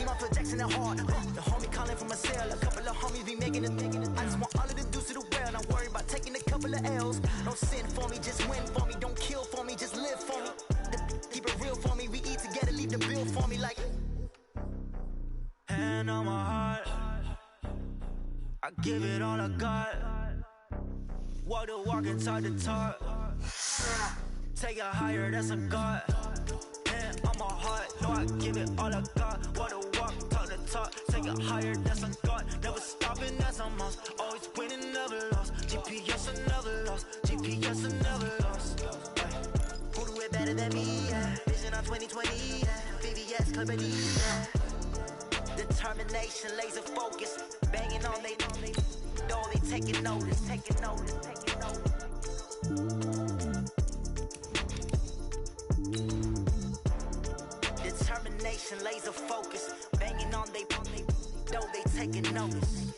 see my projection at heart. The homie calling from a cell, a couple of homies be making it. I just want all of them dudes to the well, not worry about taking a couple of L's. Don't sin for me, just win for me. Don't kill for me, just live for me. Keep it real for me, we eat together, leave the bill for me like. Hand on my heart, I give it all I got. Walk the walk and talk the talk. Take it higher, that's a God. Hand on my heart, no, I give it all I got. Walk the walk, talk the talk. Take it higher, that's a God. Never stopping, that's a must. Always winning, never lost. GPS, I never lost. GPS, I never lost. Who do it better than me? Yeah. Vision on 2020. Yeah. VVS company. Yeah. Determination, laser focus. Banging on they door, they taking notice, taking notice, taking notice. Determination, laser focus. Banging on they door, they taking notice.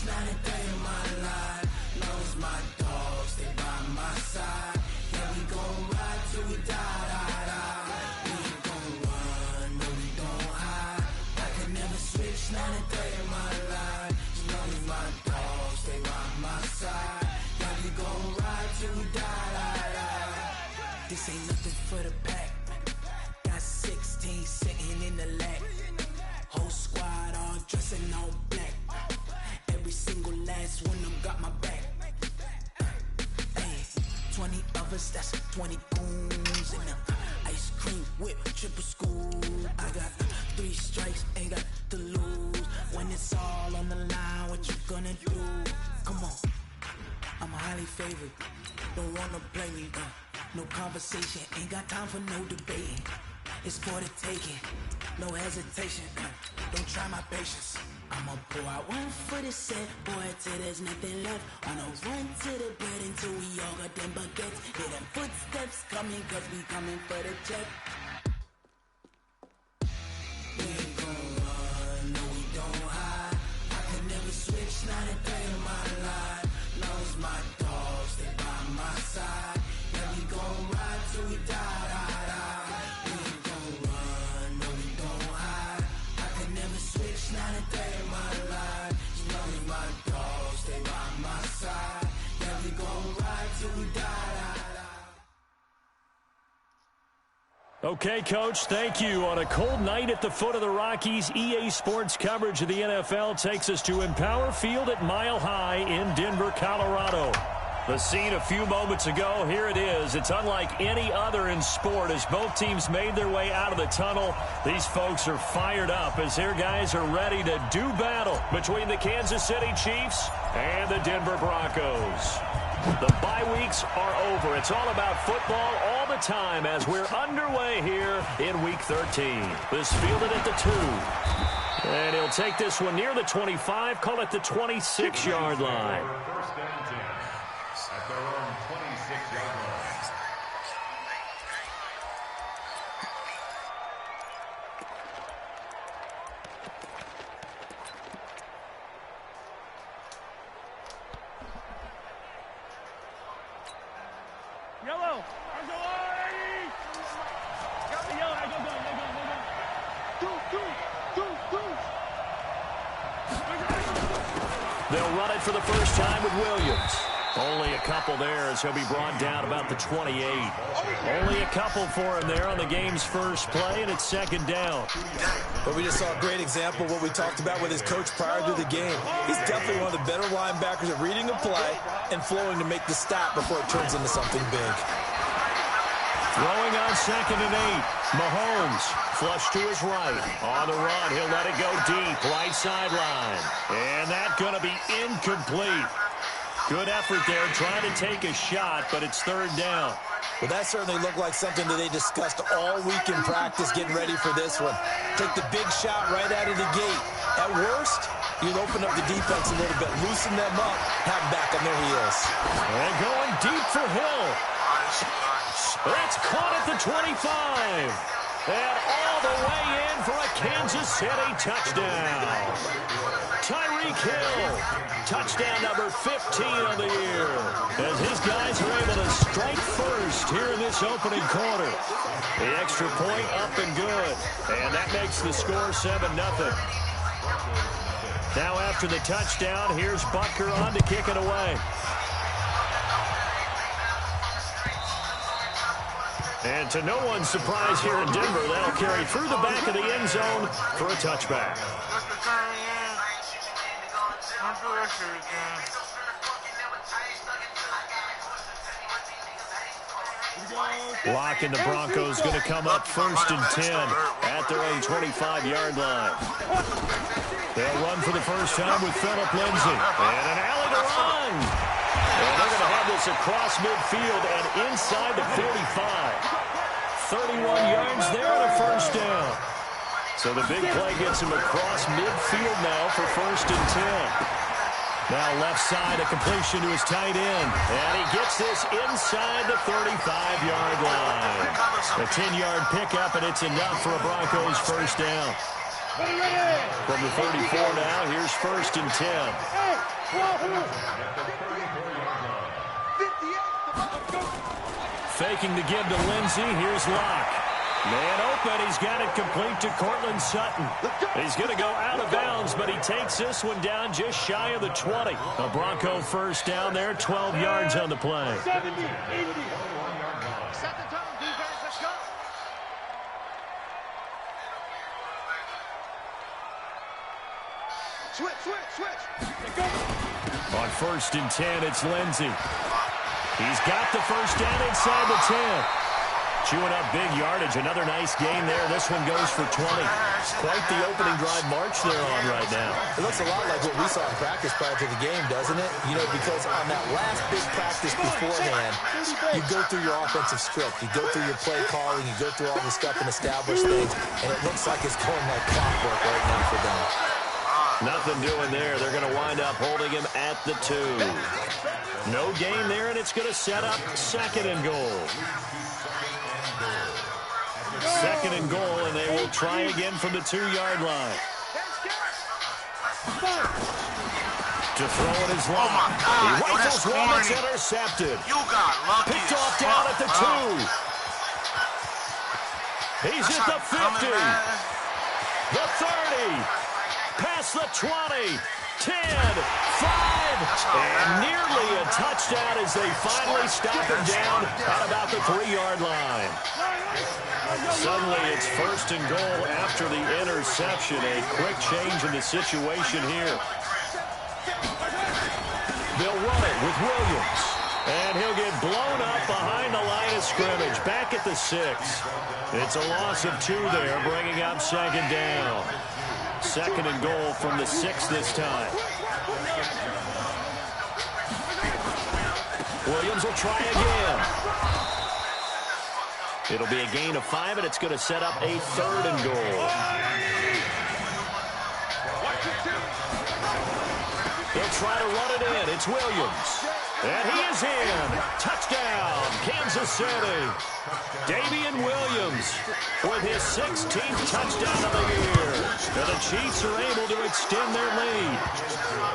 Not a day in my life. Knows my dogs, they by my side. Yeah, we gon' ride till we die. We ain't gon' run, no, we don't hide. I can never switch, not a day in my life. Knows my dogs, they by my side. Yeah, we gon' ride till we die. This ain't nothing for the pack. Got 16 sitting in the lap. Whole squad all dressing all black. Every single last one of them got my back. Hey, 20 of us, that's 20 goons. And ice cream whip, triple scoop. I got 3 strikes, ain't got to lose. When it's all on the line, what you gonna do? Come on, I'm highly favored. Don't wanna play me, no conversation. Ain't got time for no debating. It's for the taking, no hesitation. Don't try my patience. I'ma pour out one for the set, boy, till there's nothing left. On a run to the bread until we all got them baguettes. Hear them footsteps coming, cause we coming for the check. We ain't gon' run, no, we don't hide. I can never switch, not a day in my life. Knows my dogs, they by my side. Yeah, we gon' ride till we die. We ain't gon' run, no, we don't hide. I can never switch, not a day in my life. You know me, my dogs, they by my side. Yeah, we gon' ride till we die. Okay, Coach, thank you. On a cold night at the foot of the Rockies, EA Sports coverage of the NFL takes us to Empower Field at Mile High in Denver, Colorado. The scene a few moments ago, here it is. It's unlike any other in sport as both teams made their way out of the tunnel. These folks are fired up as their guys are ready to do battle between the Kansas City Chiefs and the Denver Broncos. The bye weeks are over. It's all about football all the time as we're underway here in Week 13. This fielded at the 2. And he'll take this one near the 25, call it the 26-yard line. First down 10 at their own 26-yard line. Yellow. They'll run it for the first time with Williams. Only a couple there as he'll be brought down about the 28. Only a couple for him there on the game's first play, and it's second down. But we just saw a great example of what we talked about with his coach prior to the game. He's definitely one of the better linebackers at reading a play and flowing to make the stop before it turns into something big. Throwing on second and 8. Mahomes flush to his right. On the run, he'll let it go deep, right sideline. And that's going to be incomplete. Good effort there, trying to take a shot, but it's third down. Well, that certainly looked like something that they discussed all week in practice getting ready for this one. Take the big shot right out of the gate. At worst, you'll open up the defense a little bit, loosen them up, have back on their heels. And going deep for Hill. That's caught at the 25. And all the way in for a Kansas City touchdown. Tyreek Hill, touchdown number 15 of the year, as his guys are able to strike first here in this opening quarter. The extra point up and good, and that makes the score 7-0. Now after the touchdown, here's Butker on to kick it away. And to no one's surprise here in Denver, that'll carry through the back of the end zone for a touchback. Lock and the Broncos going to come up 1st and 10 at their own 25-yard line. They'll run for the first time with Phillip Lindsay. And an alley to run. And they're going to have this across midfield and inside the 45. 31 yards there and a first down. So the big play gets him across midfield now for 1st and 10. Now left side, a completion to his tight end. And he gets this inside the 35-yard line. A 10-yard pickup, and it's enough for a Broncos first down. From the 34 now, here's 1st and 10. Faking the give to Lindsey. Here's Locke. Man open. He's got it complete to Cortland Sutton. He's going to go out of bounds, but he takes this one down just shy of the 20. A Bronco first down there, 12 yards on the play. 70, 80. Set the tone, defense. Let's go. Switch. On 1st and 10, it's Lindsey. He's got the first down inside the 10. Chewing up big yardage. Another nice game there. This one goes for 20. Quite the opening drive march they're on right now. It looks a lot like what we saw in practice prior to the game, doesn't it? You know, because on that last big practice beforehand, you go through your offensive script. You go through your play calling. You go through all the stuff and establish things. And it looks like it's going like clockwork right now for them. Nothing doing there. They're going to wind up holding him at the 2. No gain there, and it's going to set up 2nd and goal. 2nd and goal, and they will try again from the 2-yard line. To throw it is Locke. Oh my God. He rifles one, it's intercepted. You got lucky. Picked off down at the 2. He's at the 50. The 30. Past the 20. 10, 5, and nearly a touchdown as they finally stop him down at about the 3-yard line. Suddenly it's 1st and goal after the interception. A quick change in the situation here. They'll run it with Williams. And he'll get blown up behind the line of scrimmage. Back at the 6. It's a loss of 2 there, bringing up 2nd down. 2nd and goal from the 6 this time. Williams will try again. It'll be a gain of 5, and it's going to set up a 3rd and goal. They'll try to run it in. It's Williams. And he is in. Touchdown, Kansas City. Damian Williams with his 16th touchdown of the year. And the Chiefs are able to extend their lead.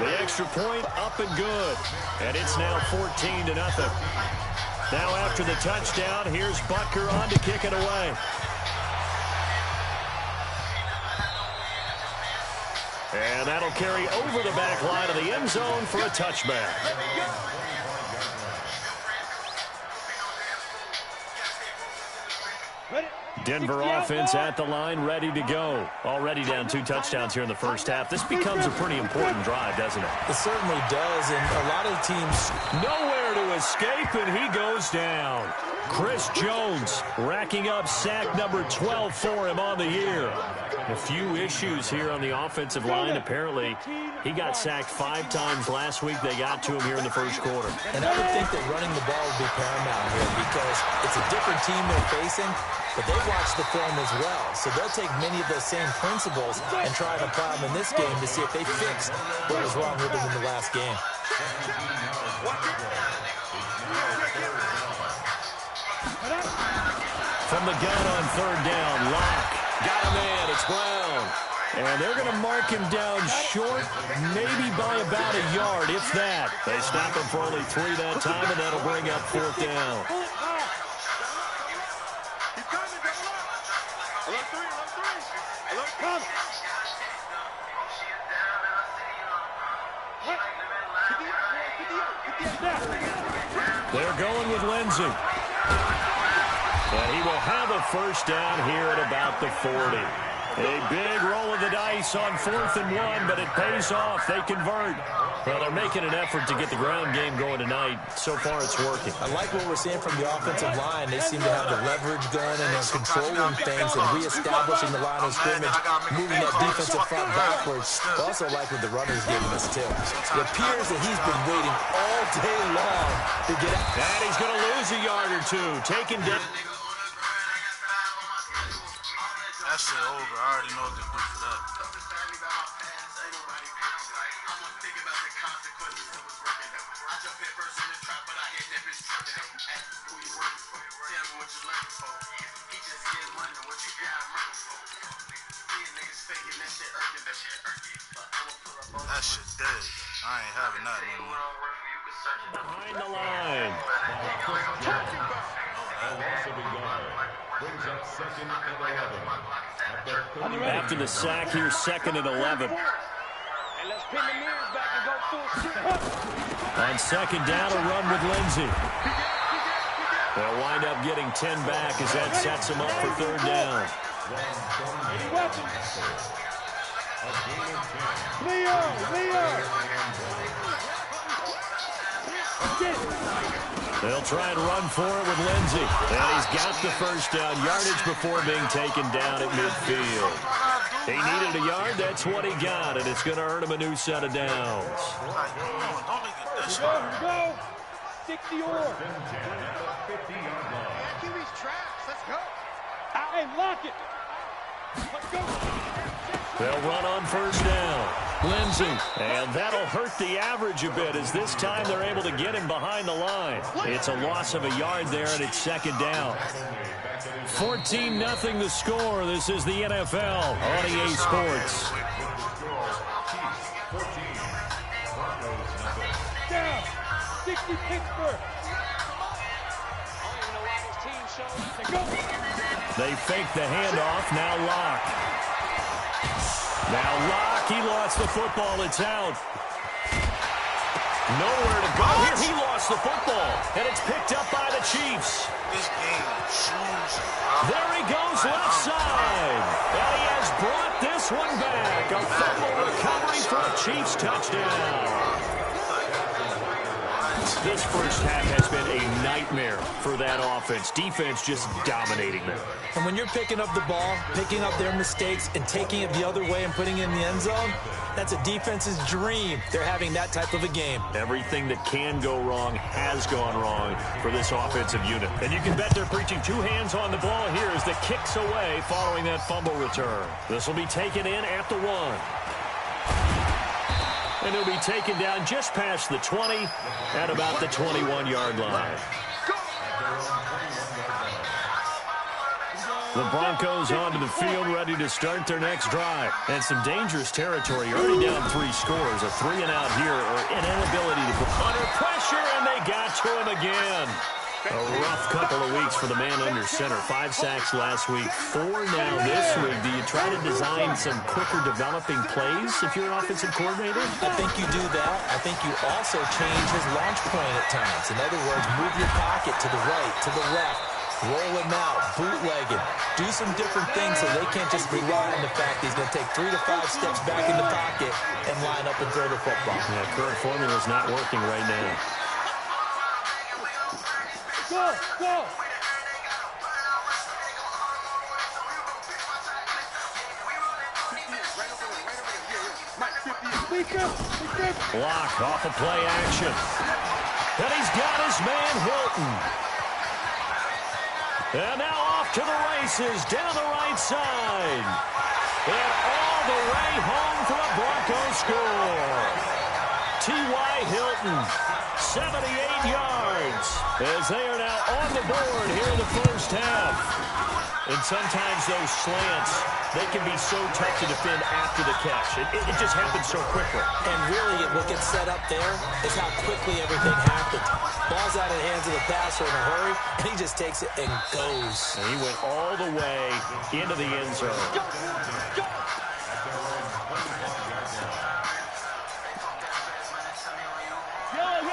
The extra point up and good. And it's now 14-0. Now after the touchdown, here's Butker on to kick it away. And that'll carry over the back line of the end zone for a touchback. Denver offense at the line, ready to go. Already down 2 touchdowns here in the first half. This becomes a pretty important drive, doesn't it? It certainly does, and a lot of teams... Nowhere to escape, and he goes down. Chris Jones racking up sack number 12 for him on the year. A few issues here on the offensive line. Apparently, he got sacked 5 times last week. They got to him here in the first quarter. And I would think that running the ball would be paramount here because it's a different team they're facing, but they watch the film as well. So they'll take many of those same principles and try to apply them in this game to see if they fix what was wrong with them in the last game. From the gun on 3rd down, Locke got him in. It's Brown. And they're going to mark him down short, maybe by about a yard, if that. They stop him for only 3 that time, and that'll bring up 4th down. They're going with Lindsey. And he will have a 1st down here at about the 40. A big roll of the dice on 4th and 1, but it pays off. They convert. Well, they're making an effort to get the ground game going tonight. So far, it's working. I like what we're seeing from the offensive line. They seem to have the leverage going, and they're controlling things and reestablishing the line of scrimmage, moving that defensive front backwards. I also like what the runner's giving us, too. It appears that he's been waiting all day long to get out. And he's going to lose a yard or two. Taken down. That shit over. I already know what to do for that. That shit dead. I ain't having that no more. Behind the line. After the sack here, 2nd and 11. On 2nd down, a run with Lindsey. They'll wind up getting 10 back as that sets them up for 3rd down. They'll try and run for it with Lindsey. And he's got the 1st down yardage before being taken down at midfield. He needed a yard. That's what he got, and it's going to earn him a new set of downs. Go. Stick the oar. QB's traps. Let's go. Hey, lock it. Let's go. They'll run on 1st down. Lindsey. And that'll hurt the average a bit as this time they're able to get him behind the line. It's a loss of a yard there, and it's 2nd down. 14-0 the score. This is the NFL on EA Sports. Down. 60 Pittsburgh. They fake the handoff. Now Locke. Now Locke, he lost the football. It's out. Nowhere to go. Here he lost the football, and it's picked up by the Chiefs. This game shoes. There he goes left side. And he has brought this one back. A fumble recovery for a Chiefs touchdown. This first half has been a nightmare for that offense. Defense just dominating them. And when you're picking up the ball, picking up their mistakes, and taking it the other way and putting it in the end zone, that's a defense's dream. They're having that type of a game. Everything that can go wrong has gone wrong for this offensive unit. And you can bet they're preaching 2 hands on the ball here as the kick's away following that fumble return. This will be taken in at the 1. And it'll be taken down just past the 20 at about the 21-yard line. The Broncos onto the field, ready to start their next drive. And some dangerous territory. Already down 3 scores. A 3-and-out here, or an inability to put under pressure, and they got to him again. A rough couple of weeks for the man under center. 5 sacks last week, 4 now this week. Do you try to design some quicker developing plays if you're an offensive coordinator? I think you do that. I think you also change his launch point at times. In other words, move your pocket to the right, to the left. Roll him out, bootleg it. Do some different things so they can't just rely on the fact that he's going to take 3 to 5 steps back in the pocket and line up and throw the football. Yeah, current formula is not working right now. Go, go. Block off a play action. And he's got his man Hilton. And now off to the races down the right side. And all the way home for a Broncos score. T.Y. Hilton 78 yards as they are now on the board here in the first half. And sometimes those slants, they can be so tough to defend after the catch. It just happens so quickly. And really, what gets set up there is how quickly everything happens. Ball's out of the hands of the passer in a hurry, and he just takes it and goes. And he went all the way into the end zone.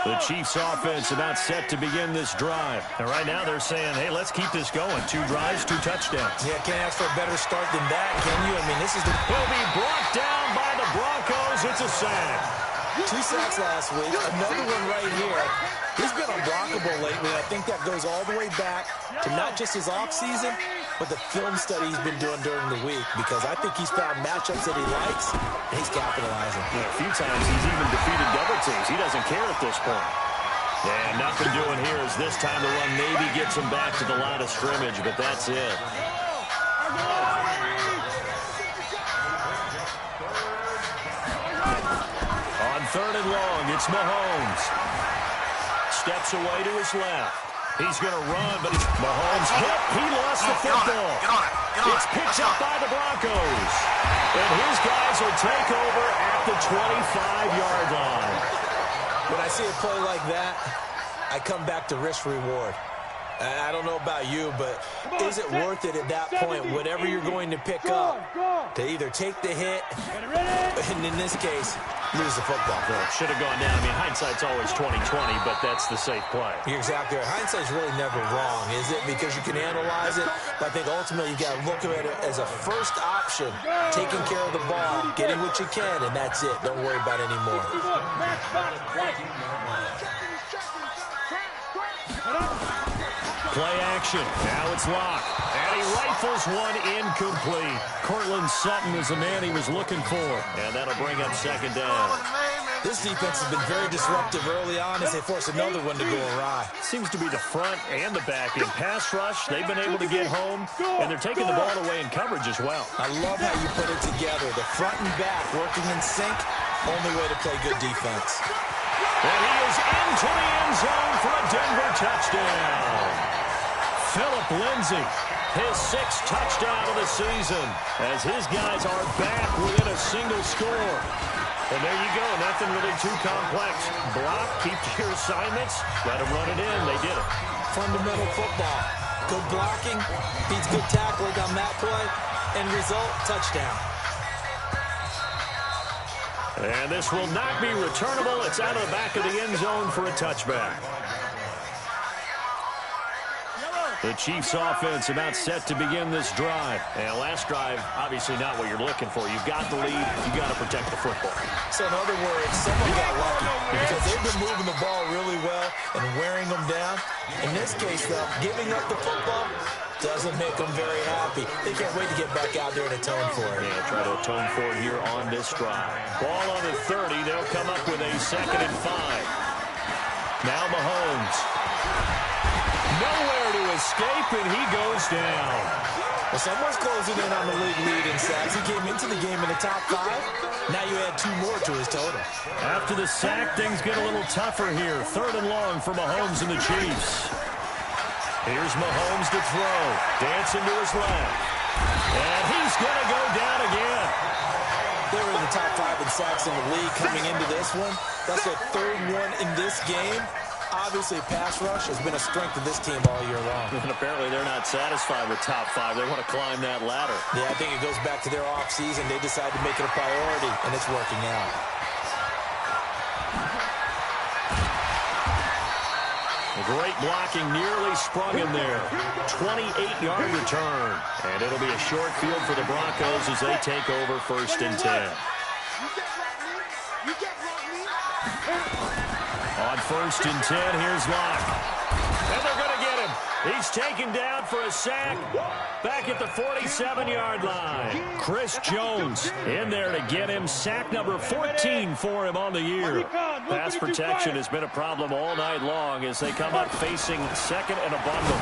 The Chiefs offense about set to begin this drive. And right now they're saying, hey, let's keep this going. 2 drives, 2 touchdowns. Yeah, can't ask for a better start than that, can you? I mean, this is the... He'll be brought down by the Broncos. It's a sack. 2 sacks last week. Another one right here. He's been unblockable lately. I think that goes all the way back to not just his offseason, but the film study he's been doing during the week, because I think he's found matchups that he likes, and he's capitalizing. Yeah, a few times he's even defeated double teams. He doesn't care at this point. And nothing doing here as this time the run maybe gets him back to the line of scrimmage, but that's it. On 3rd and long, it's Mahomes. Steps away to his left. He's going to run, but Mahomes hit. He lost the football. It's picked up by the Broncos. And his guys will take over at the 25-yard line. When I see a play like that, I come back to risk-reward. I don't know about you, but is it worth it at that point, whatever you're going to pick up, to either take the hit, and in this case, lose the football? Well, should have gone down. I mean, hindsight's always 20/20, but that's the safe play. You're exactly right. Hindsight's really never wrong, is it? Because you can analyze it, but I think ultimately you got to look at it as a first option, taking care of the ball, getting what you can, and that's it. Don't worry about it anymore. Play action. Now it's locked. And he rifles one incomplete. Cortland Sutton was the man he was looking for. And that'll bring up 2nd down. This defense has been very disruptive early on as they force another one to go awry. Seems to be the front and the back. In pass rush, they've been able to get home, and they're taking the ball away in coverage as well. I love how you put it together. The front and back working in sync, only way to play good defense. And he is into the end zone for a Denver touchdown. Phillip Lindsay, his 6th touchdown of the season, as his guys are back within a single score. And there you go, nothing really too complex. Block, keep to your assignments, let them run it in. They did it. Fundamental football. Good blocking, beats good tackling on that play, and result, touchdown. And this will not be returnable. It's out of the back of the end zone for a touchback. The Chiefs offense about set to begin this drive. And last drive, obviously not what you're looking for. You've got the lead. You've got to protect the football. So in other words, someone got lucky because they've been moving the ball really well and wearing them down. In this case, though, giving up the football doesn't make them very happy. They can't wait to get back out there and atone for it. Yeah, try to atone for it here on this drive. Ball on the 30. They'll come up with a 2nd and 5. Now Mahomes. Nowhere to escape, and he goes down. Well, someone's closing in on the league lead in sacks. He came into the game in the top 5. Now you add 2 more to his total. After the sack, things get a little tougher here. 3rd and long for Mahomes and the Chiefs. Here's Mahomes to throw. Dancing to his left. And he's going to go down again. They were in the top 5 in sacks in the league coming into this one. That's their 3rd one in this game. Obviously, pass rush has been a strength of this team all year long. And apparently they're not satisfied with top 5. They want to climb that ladder. Yeah, I think it goes back to their offseason. They decided to make it a priority, and it's working out. The great blocking nearly sprung in there. 28-yard return. And it'll be a short field for the Broncos as they take over 1st and 10. On 1st and 10, here's Locke. And they're going to get him. He's taken down for a sack back at the 47-yard line. Chris Jones in there to get him. Sack number 14 for him on the year. Pass protection has been a problem all night long as they come up facing 2nd and a bundle.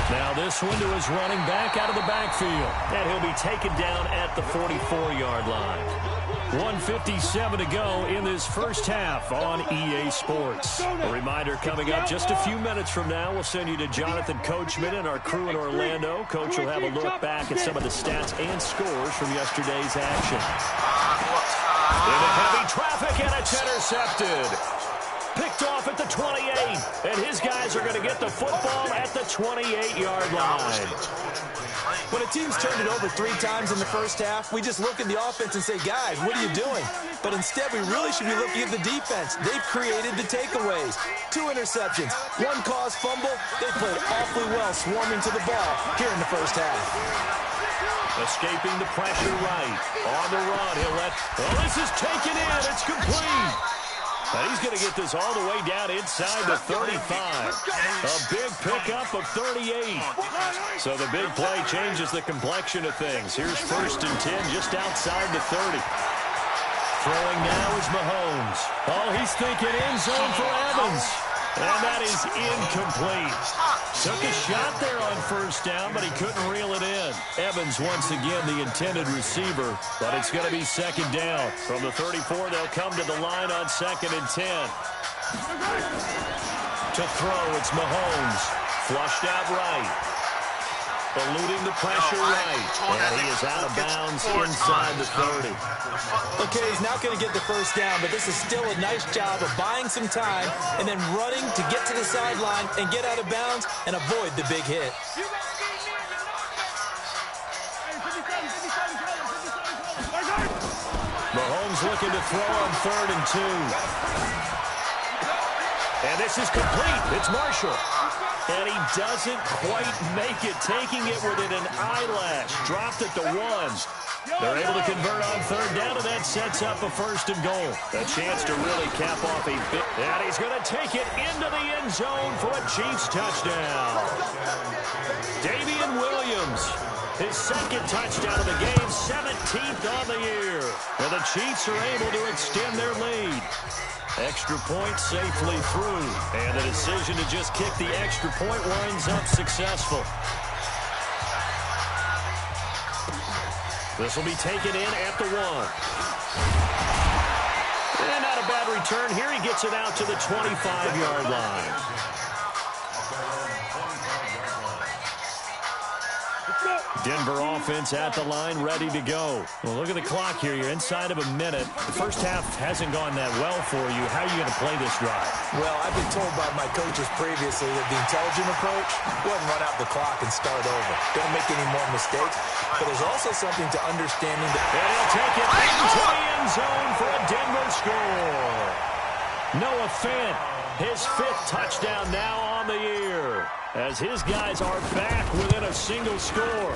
Now this one to his running back out of the backfield. And he'll be taken down at the 44-yard line. 1:57 to go in this first half on EA Sports. A reminder coming up just a few minutes from now. We'll send you to Jonathan Coachman and our crew in Orlando. Coach will have a look back at some of the stats and scores from yesterday's action. Into heavy traffic, and it's intercepted. Picked off at the 28, and his guys are going to get the football at the 28-yard line. When a team's turned it over 3 times in the first half, we just look at the offense and say, guys, what are you doing? But instead, we really should be looking at the defense. They've created the takeaways. 2 interceptions, 1 caused fumble. They played awfully well swarming to the ball here in the first half. Escaping the pressure right. On the run, he'll let... Oh, this is taken in. It's complete. And he's going to get this all the way down inside the 35. A big pickup of 38. So the big play changes the complexion of things. Here's 1st and 10 just outside the 30. Throwing now is Mahomes. Oh, he's thinking end zone for Evans. And that is incomplete. Took a shot there on 1st down, but he couldn't reel it in. Evans, once again, the intended receiver, but it's going to be 2nd down. From the 34, they'll come to the line on 2nd and 10. To throw, it's Mahomes. Flushed out right. Eluding the pressure right. And he is out of bounds inside the 30. Okay, he's not going to get the 1st down, but this is still a nice job of buying some time and then running to get to the sideline and get out of bounds and avoid the big hit. Mahomes looking to throw on 3rd and 2. And this is complete. It's Marshall. And he doesn't quite make it, taking it within an eyelash. Dropped at the 1. They're able to convert on 3rd down, and that sets up a 1st and goal. A chance to really cap off a bit. And he's going to take it into the end zone for a Chiefs touchdown. Damian Williams, his 2nd touchdown of the game, 17th on the year. And the Chiefs are able to extend their lead. Extra point safely through. And the decision to just kick the extra point winds up successful. This will be taken in at the 1. And not a bad return here. He gets it out to the 25-yard line. Denver offense at the line, ready to go. Well, look at the clock here. You're inside of a minute. The first half hasn't gone that well for you. How are you going to play this drive? Well, I've been told by my coaches previously that the intelligent approach wasn't run out the clock and start over. Don't make any more mistakes. But there's also something to understanding that... And he'll take it into the end zone for a Denver score. Noah Fant, his 5th touchdown now on the year, as his guys are back within a single score.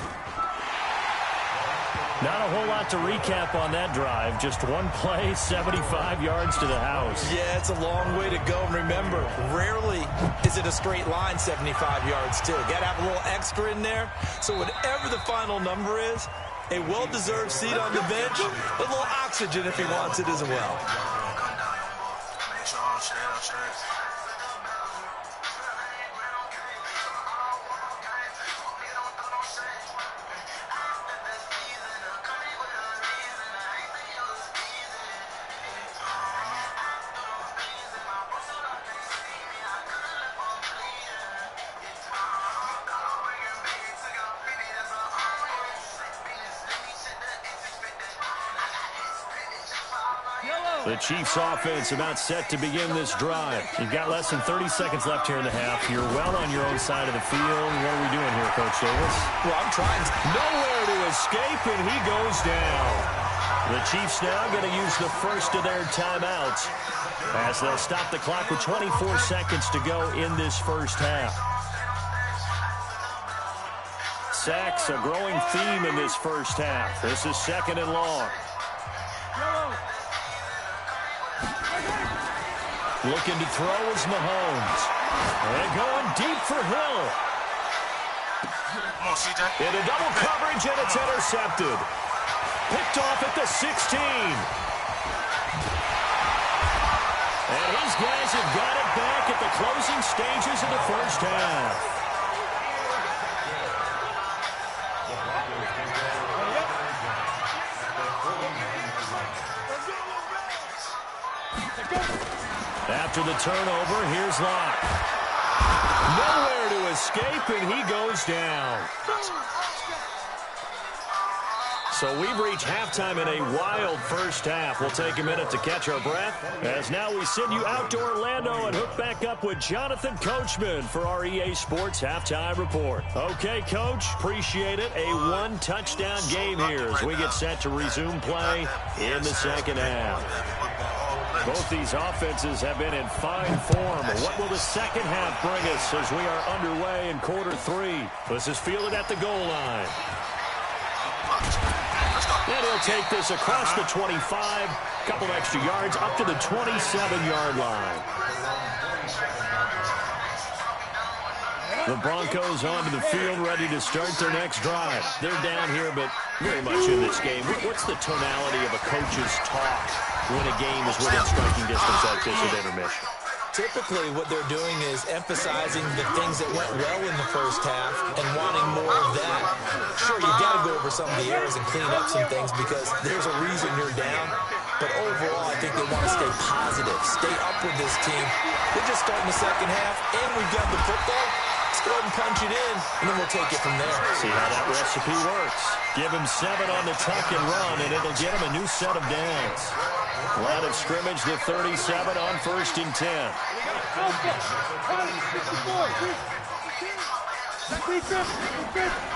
Not a whole lot to recap on that drive. Just one play, 75 yards to the house. Yeah, it's a long way to go. And remember, rarely is it a straight line 75 yards, too. Got to have a little extra in there. So whatever the final number is, a well-deserved seat on the bench, a little oxygen if he wants it as well. The Chiefs offense about set to begin this drive. You've got less than 30 seconds left here in the half. You're well on your own side of the field. What are we doing here, Coach Davis? Well, I'm trying nowhere to escape, and he goes down. The Chiefs now going to use the first of their timeouts as they'll stop the clock with 24 seconds to go in this first half. Sacks, a growing theme in this first half. This is 2nd and long. Looking to throw is Mahomes. And going deep for Hill. Come on, CJ. Into double coverage, and it's intercepted. Picked off at the 16. And his guys have got it back at the closing stages of the first half. After the turnover, here's Locke. Nowhere to escape, and he goes down. So we've reached halftime in a wild first half. We'll take a minute to catch our breath, as now we send you out to Orlando and hook back up with Jonathan Coachman for our EA Sports Halftime Report. Okay, Coach, appreciate it. A one-touchdown game here as we get set to resume play in the second half. Both these offenses have been in fine form. What will the second half bring us as we are underway in quarter three? This is fielded at the goal line. And he'll take this across the 25, couple extra yards up to the 27-yard line. The Broncos onto the field, ready to start their next drive. They're down here, but very much in this game. What's the tonality of a coach's talk when a game is within striking distance like this at intermission? Typically, what they're doing is emphasizing the things that went well in the first half and wanting more of that. Sure, you got to go over some of the errors and clean up some things because there's a reason you're down. But overall, I think they want to stay positive, stay up with this team. We're just starting the second half, and we've got the football. Let's go ahead and punch it in, and then we'll take it from there. See how that recipe works. Give him 7 on the tuck and run, and it'll get him a new set of downs. Line of scrimmage, the 37 on 1st and 10.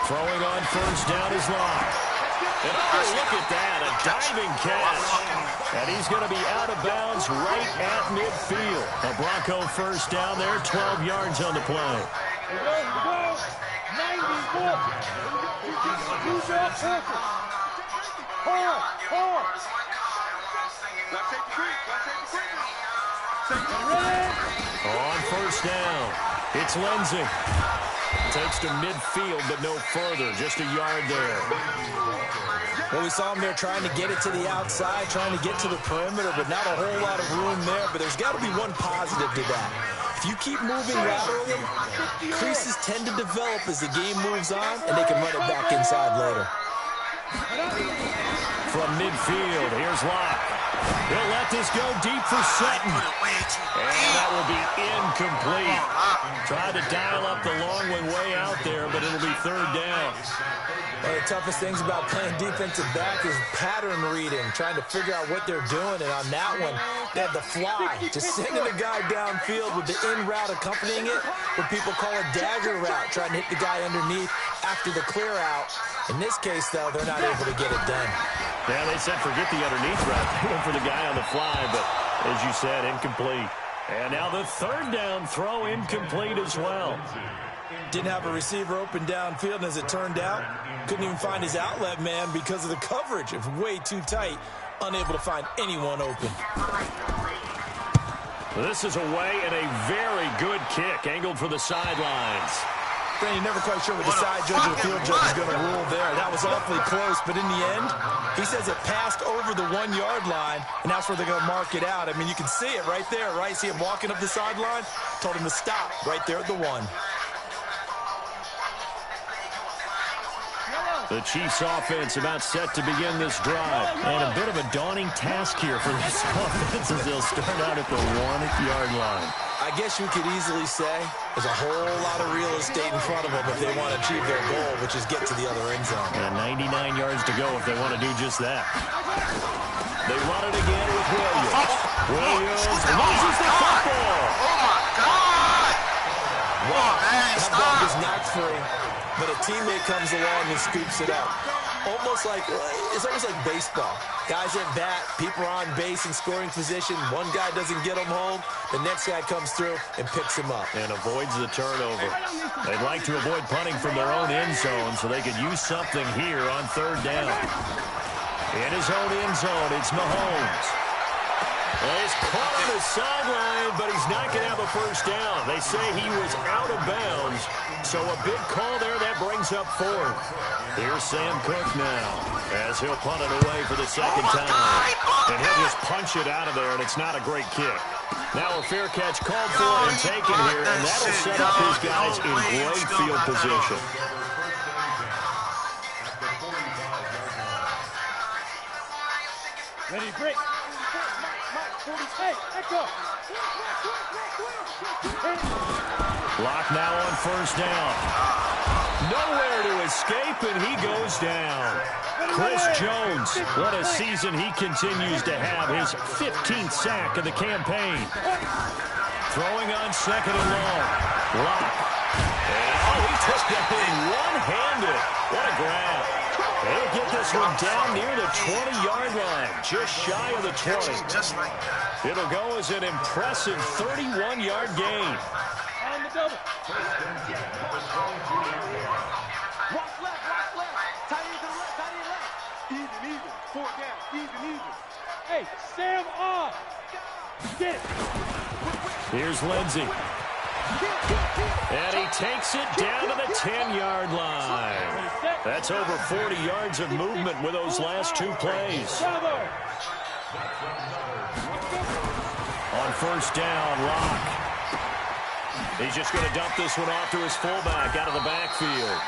Throwing on 1st down is Locke. And oh, look at that, a diving catch. And he's going to be out of bounds right at midfield. A Bronco 1st down there, 12 yards on the play. On 1st down, it's Lindsay. Takes to midfield, but no further. Just a yard there. Well, we saw him there trying to get it to the outside, trying to get to the perimeter, but not a whole lot of room there. But there's got to be one positive to that. If you keep moving laterally, creases tend to develop as the game moves on, and they can run it back inside later. From midfield, here's Locke. He'll let this go deep for Sutton. And that will be incomplete. Tried to dial up the long one way out there, but it'll be 3rd down. One of the toughest things about playing defensive back is pattern reading, trying to figure out what they're doing. And on that one, they had the fly, just sending a guy downfield with the in route accompanying it, what people call a dagger route, trying to hit the guy underneath after the clear out. In this case, though, they're not able to get it done. Yeah, they said forget the underneath route. They went for the guy on the fly, but as you said, incomplete. And now the 3rd down throw incomplete as well. Didn't have a receiver open downfield, and as it turned out, couldn't even find his outlet man because of the coverage. It was way too tight, unable to find anyone open. This is away and a very good kick, angled for the sidelines. Then you're never quite sure what the side judge or the field judge is going to rule there. That was awfully close, but in the end, he says it passed over the 1-yard line, and that's where they're going to mark it out. I mean, you can see it right there, right? See him walking up the sideline? Told him to stop right there at the 1. The Chiefs offense about set to begin this drive. And a bit of a daunting task here for this offense as they'll start out at the 1-yard line. I guess you could easily say there's a whole lot of real estate in front of them if they want to achieve their goal, which is get to the other end zone. And 99 yards to go if they want to do just that. They run it again with Williams. Williams loses the football. Oh, my God. Wow, that ball is not free, but a teammate comes along and scoops it up. It's almost like baseball. Guys at bat, people are on base in scoring position. One guy doesn't get him home. The next guy comes through and picks him up. And avoids the turnover. They'd like to avoid punting from their own end zone so they could use something here on 3rd down. In his own end zone, it's Mahomes. Well, he's caught on the sideline, but he's not going to have a 1st down. They say he was out of bounds, so a big call there that brings up 4th. Here's Sam Cook now, as he'll punt it away for the 2nd time. And he'll just punch it out of there, and it's not a great kick. Now a fair catch called for and taken here, and that'll set up his guys in great field position. Ready, break. Hey, let go. Locke now on first down. Nowhere to escape, and he goes down. Chris Jones, what a season he continues to have. His 15th sack of the campaign. Throwing on second and long. Locke. And, he took that thing one-handed. What a grab. They'll get this one down near the 20-yard line, just shy of the 20. Just like that. It'll go as an impressive 31-yard gain. On the double. Watch left. Tight end to the left, tight end left. Even. 4 down, even. Hey, Sam off. Get it. Here's Lindsey. And he takes it down to the 10-yard line. That's over 40 yards of movement with those last 2 plays. On first down, Locke. He's just going to dump this one off to his fullback out of the backfield.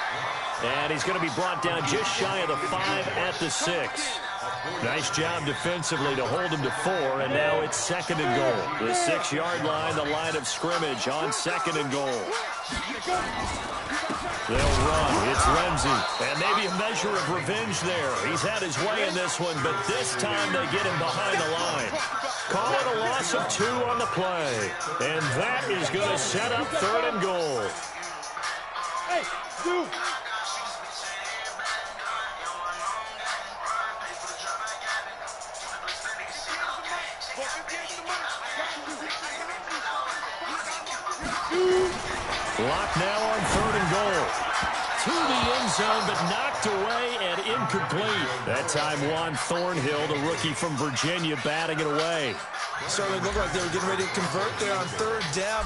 And he's going to be brought down just shy of the 5 at the 6. Nice job defensively to hold him to 4, and now it's second and goal. The 6-yard line, the line of scrimmage on second and goal. They'll run. It's Lindsey. And maybe a measure of revenge there. He's had his way in this one, but this time they get him behind the line. Call it a loss of 2 on the play. And that is going to set up third and goal. Hey, dude. Locke now on third and goal. To the end zone, but knocked away and incomplete. That time Juan Thornhill, the rookie from Virginia, batting it away. Certainly looked like they were getting ready to convert there on third down.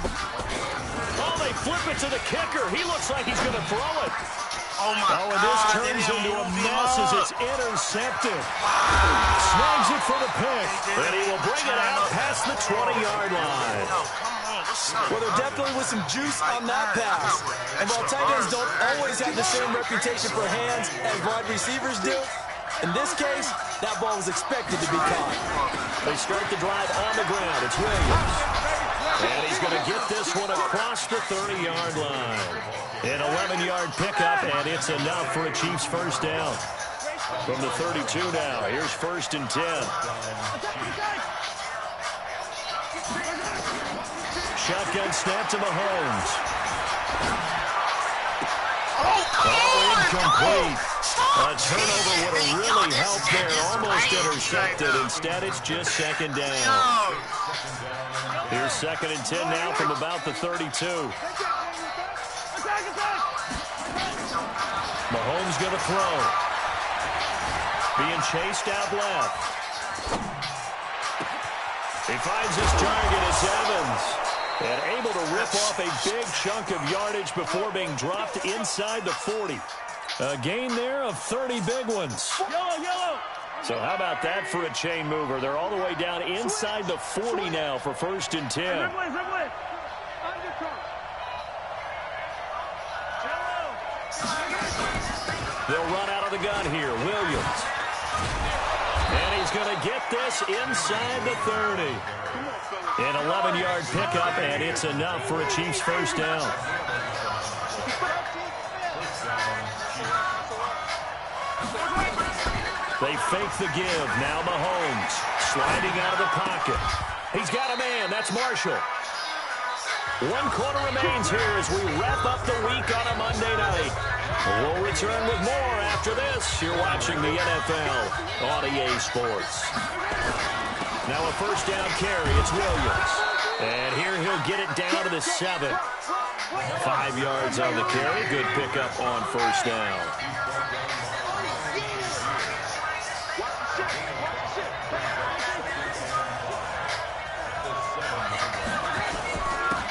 Oh, they flip it to the kicker. He looks like he's going to throw it. Oh, my Oh, and this God. turns into a mess as it's intercepted. Snags it for the pick. And he will bring it out past the 20-yard line. Yo, come on. What's up? Well, there definitely was some juice on that pass. And while tight ends don't always have the same reputation for hands as wide receivers do, in this case, that ball was expected to be caught. They start the drive on the ground. It's Williams. And he's going to get this one across the 30-yard line. An 11-yard pickup, and it's enough for a Chiefs first down. From the 32 now, here's first and 10. Shotgun snap to Mahomes. Oh, incomplete. A turnover would have really helped there. Almost intercepted. Instead, it's just second down. Here's second and 10 now from about the 32. Mahomes going to throw. Being chased out left. He finds his target. It's Evans. And able to rip off a big chunk of yardage before being dropped inside the 40. A gain there of 30 big ones. Yellow. So how about that for a chain mover? They're all the way down inside the 40 now for first and 10. They'll run out of the gun here. Williams. And he's going to get this inside the 30. An 11-yard pickup, and it's enough for a Chiefs first down. They fake the give. Now Mahomes sliding out of the pocket. He's got a man. That's Marshall. 1 quarter remains here as we wrap up the week on a Monday night. We'll return with more after this. You're watching the NFL on EA Sports. Now a first down carry. It's Williams. And here he'll get it down to the 7. 5 yards on the carry. Good pickup on first down.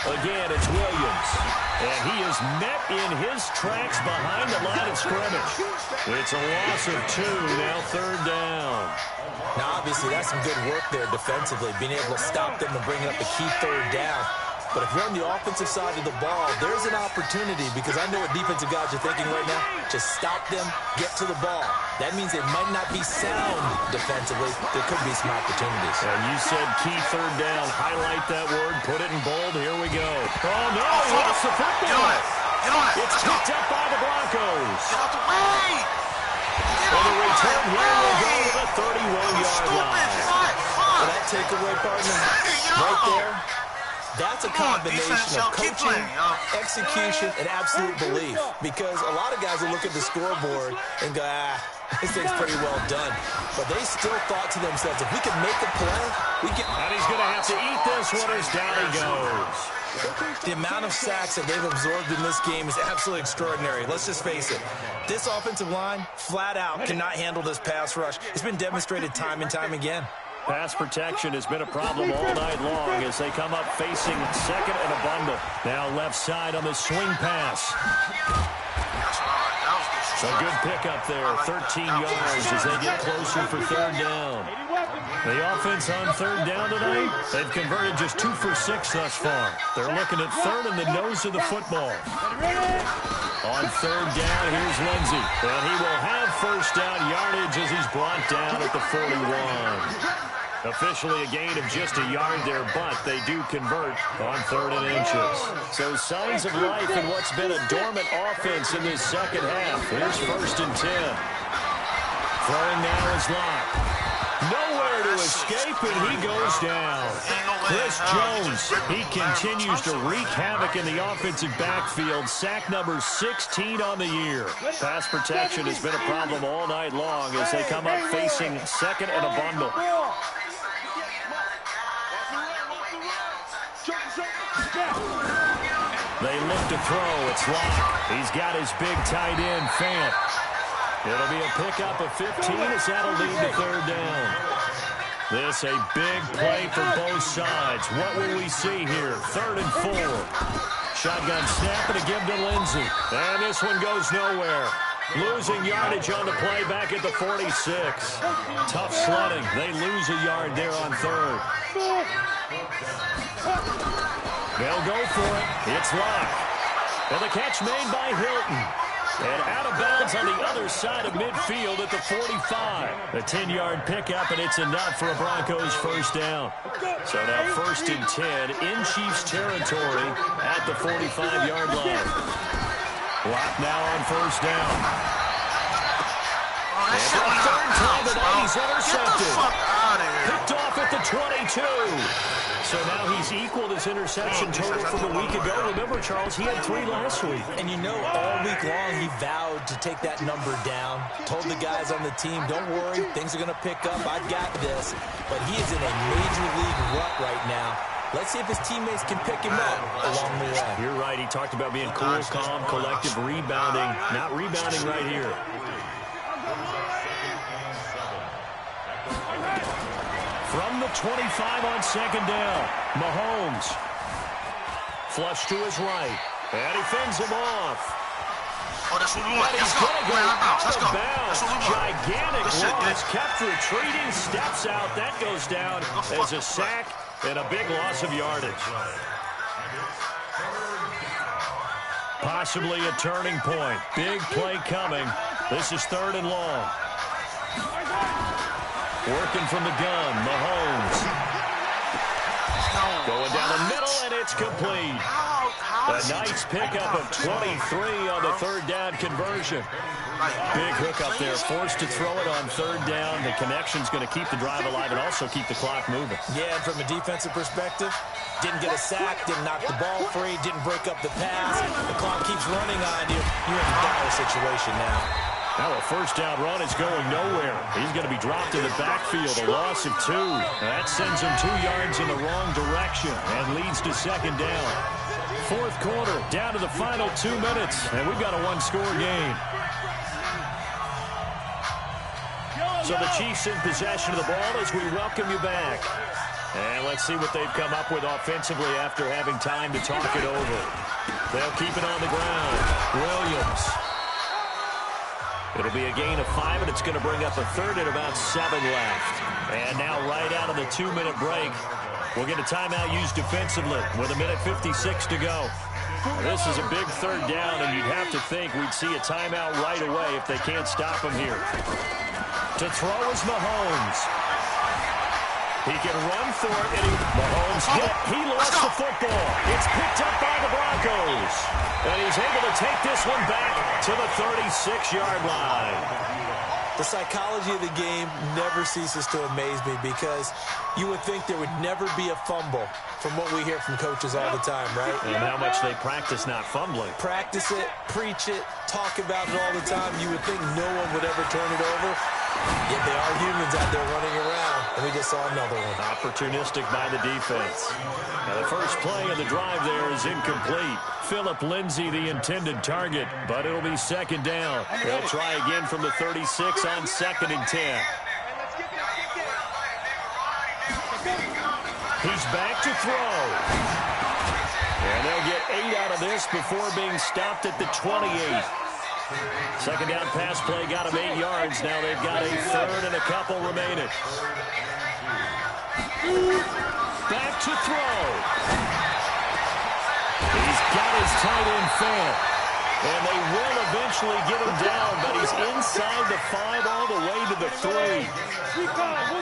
Again, it's Williams. And he is met in his tracks behind the line of scrimmage. It's a loss of 2, now third down. Now, obviously, that's some good work there defensively, being able to stop them and bring up the key third down. But if you're on the offensive side of the ball, there's an opportunity, because I know what defensive guys are thinking right now. Just stop them, get to the ball. That means they might not be sound defensively. There could be some opportunities. And you said key third down. Highlight that word. Put it in bold. Here we go. Oh, no. He lost the football. Get on it. Get on it. It's picked up by the Broncos. Get out the way. And the return here will go to the 31-yard line. For that takeaway, partner, right there, that's a combination of coaching, execution, and absolute belief. Because a lot of guys will look at the scoreboard and go, this thing's pretty well done. But they still thought to themselves, if we can make a play, we can... And he's going to have to eat this one as down he goes. The amount of sacks that they've absorbed in this game is absolutely extraordinary. Let's just face it. This offensive line, flat out, cannot handle this pass rush. It's been demonstrated time and time again. Pass protection has been a problem all night long as they come up facing second and a bundle. Now left side on the swing pass. A good pickup there, 13 yards as they get closer for third down. The offense on third down tonight, they've converted just 2 for 6 thus far. They're looking at third in the nose of the football. On third down, here's Lindsey. And he will have first down yardage as he's brought down at the 41. Officially a gain of just a yard there, but they do convert on 3rd and inches. So signs of life in what's been a dormant offense in this second half. Here's 1st and 10. Throwing now is Locke. Nowhere to escape, and he goes down. Chris Jones, he continues to wreak havoc in the offensive backfield. Sack number 16 on the year. Pass protection has been a problem all night long as they come up facing second and a bundle. They look to throw. It's Locke. He's got his big tight end, Fant. It'll be a pickup of 15 as that'll lead to third down. This a big play for both sides. What will we see here? 3rd and 4. Shotgun snap and a give to Lindsey. And this one goes nowhere. Losing yardage on the play back at the 46. Tough sledding. They lose a yard there on 3rd. They'll go for it. It's Locke. And the catch made by Hilton. And out of bounds on the other side of midfield at the 45. A 10-yard pickup, and it's enough for a Broncos first down. So now 1st and 10 in Chiefs territory at the 45-yard line. Locke now on first down. And for the 3rd time tonight, he's intercepted. Picked off at the 22. So now he's equaled his interception total from a week ago. Remember, Charles, he had 3 last week. And you know, all week long he vowed to take that number down. Told the guys on the team, don't worry, things are going to pick up. I've got this. But he is in a major league rut right now. Let's see if his teammates can pick him up along the way. You're right. He talked about being cool, calm, collective, rebounding. Not rebounding right here. From the 25 on 2nd down, Mahomes. Flush to his right. And he fends him off. Oh, that's what we want. And he's going to go out of bounds. Gigantic loss. Kept retreating. Steps out. That goes down as a sack and a big loss of yardage. Possibly a turning point. Big play coming. This is 3rd and long. Working from the gun, Mahomes. Going down the middle, and it's complete. A nice pickup of 23 on the 3rd down conversion. Big hook up there, forced to throw it on 3rd down. The connection's going to keep the drive alive and also keep the clock moving. Yeah, and from a defensive perspective, didn't get a sack, didn't knock the ball free, didn't break up the pass. The clock keeps running on you. You're in a dire situation now. Now a first down run is going nowhere. He's going to be dropped in the backfield, a loss of 2. That sends him 2 yards in the wrong direction and leads to 2nd down. 4th quarter, down to the final 2 minutes, and we've got a 1-score game. So the Chiefs in possession of the ball as we welcome you back. And let's see what they've come up with offensively after having time to talk it over. They'll keep it on the ground. Williams. It'll be a gain of 5, and it's going to bring up a 3rd and about 7 left. And now right out of the 2-minute break, We'll get a timeout used defensively with 1:56 to go. This is a big third down, and you'd have to think we'd see a timeout right away if they can't stop him here. To throw is Mahomes. He can run for it, and Mahomes hit. He lost the football. It's picked up by the Broncos. And he's able to take this one back to the 36-yard line. The psychology of the game never ceases to amaze me because you would think there would never be a fumble from what we hear from coaches all the time, right? And how much they practice not fumbling. Practice it, preach it, talk about it all the time. You would think no one would ever turn it over. Yet they are humans out there running around, and we just saw another one. Opportunistic by the defense. Now the first play of the drive there is incomplete. Phillip Lindsay the intended target, but it'll be second down. They'll try again from the 36 on 2nd and 10. He's back to throw. And they'll get 8 out of this before being stopped at the 28. Second down pass play got him 8 yards. Now they've got a third and a couple remaining. Back to throw. He's got his tight end Fant. And they will eventually get him down, but he's inside the 5 all the way to the 3.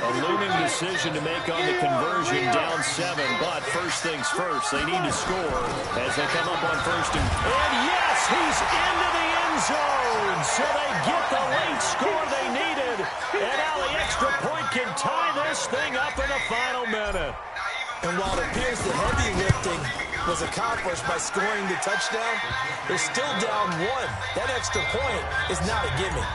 A looming decision to make on the conversion, down 7. But first things first, they need to score as they come up on first and yes, he's into the end zone. So they get the late score they needed. And now the extra point can tie this thing up in the final minute. And while it appears the heavy lifting was accomplished by scoring the touchdown, they're still down 1. That extra point is not a gimme.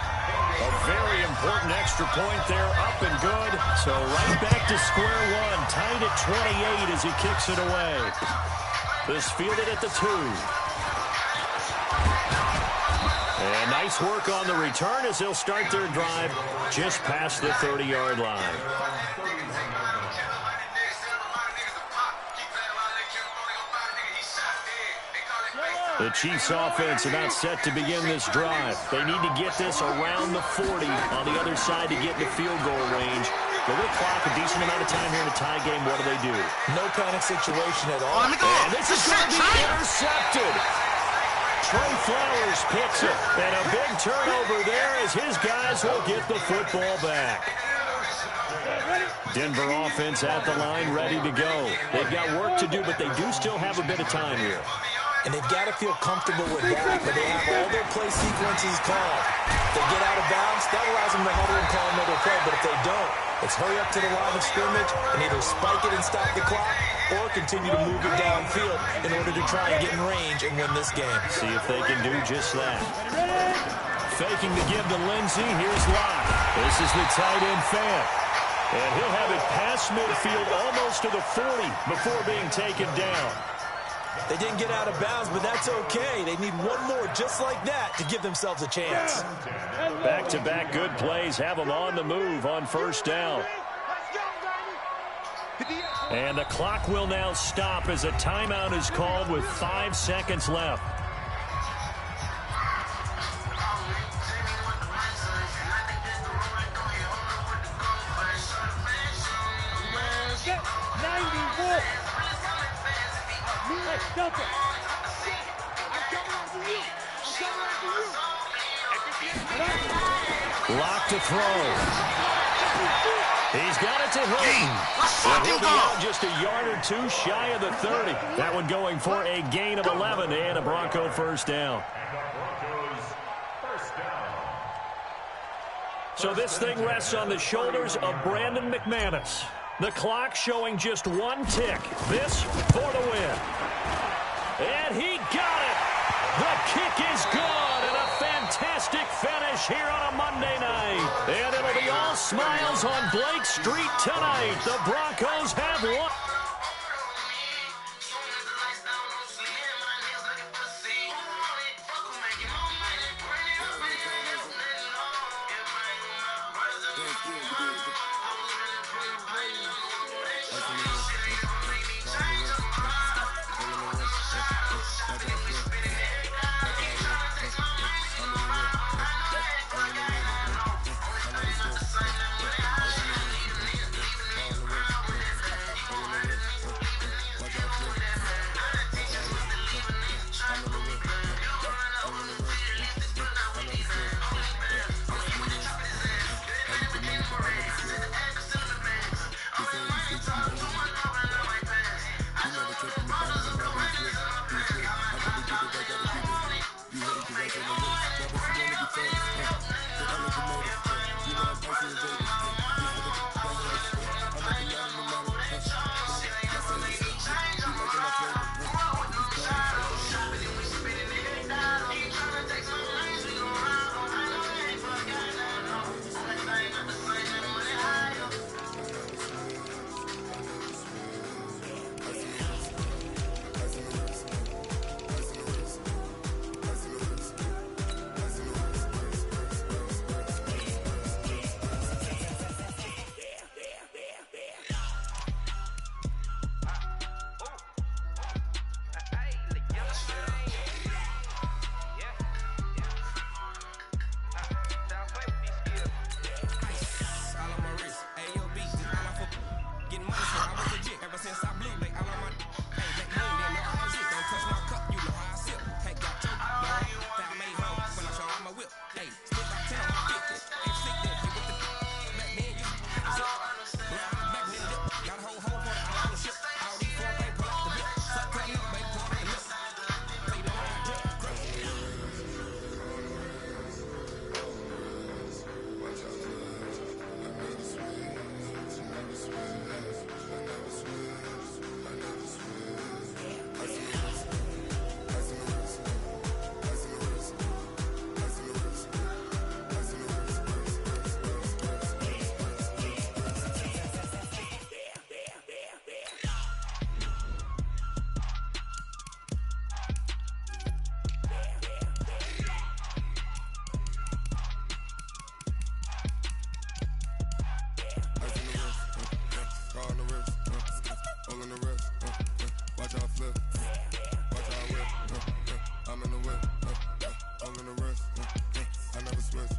A very important extra point there, up and good. So right back to square one, tied at 28 as he kicks it away. This fielded at the 2. And nice work on the return as they'll start their drive just past the 30-yard line. The Chiefs offense about set to begin this drive. They need to get this around the 40 on the other side to get into field goal range. Go to the clock, a decent amount of time here in a tie game. What do? No panic situation at all. And this is going to be intercepted. Trey Flowers picks it. And a big turnover there as his guys will get the football back. Denver offense at the line, ready to go. They've got work to do, but they do still have a bit of time here. And they've got to feel comfortable with that, but they have all their play sequences called. If they get out of bounds, that allows them to huddle and call another play, but if they don't, it's hurry up to the line of scrimmage and either spike it and stop the clock or continue to move it downfield in order to try and get in range and win this game. See if they can do just that. Faking the give to Lindsay. Here's Locke. This is the tight end Fant. And he'll have it past midfield almost to the 40 before being taken down. They didn't get out of bounds, but that's okay. They need one more just like that to give themselves a chance. Back-to-back good plays have them on the move on first down. And the clock will now stop as a timeout is called with 5 seconds left. Lock to throw. He's got it to him. And he'll be out just a yard or 2 shy of the 30. That one going for a gain of 11 and a Bronco first down. So this thing rests on the shoulders of Brandon McManus. The clock showing just 1 tick. This for the win. And he got it. The kick is good. And a fantastic finish here on a Monday night. And it'll be all smiles on Blake Street tonight. The Broncos have won. all in the wrist. Watch how I flip. Watch how I whip. I'm in the whip. All in the wrist. I never switch.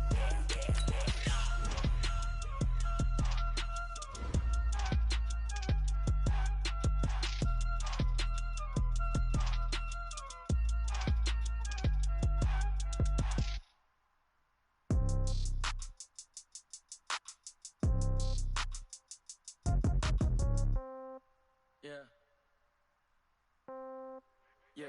Yeah. Yeah.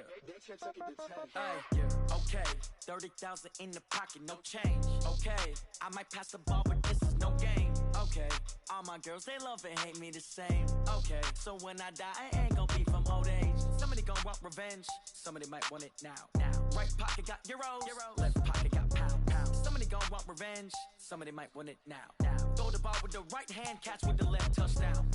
Hey, yeah. Okay. 30,000 in the pocket, no change. Okay. I might pass the ball, but this is no game. Okay. All my girls, they love and hate me the same. Okay. So when I die, I ain't gonna be from old age. Somebody gonna want revenge. Somebody might want it now. Right pocket got euros. Left pocket got pound. Somebody gonna want revenge. Somebody might want it now. Throw the ball with the right hand, catch with the left touchdown.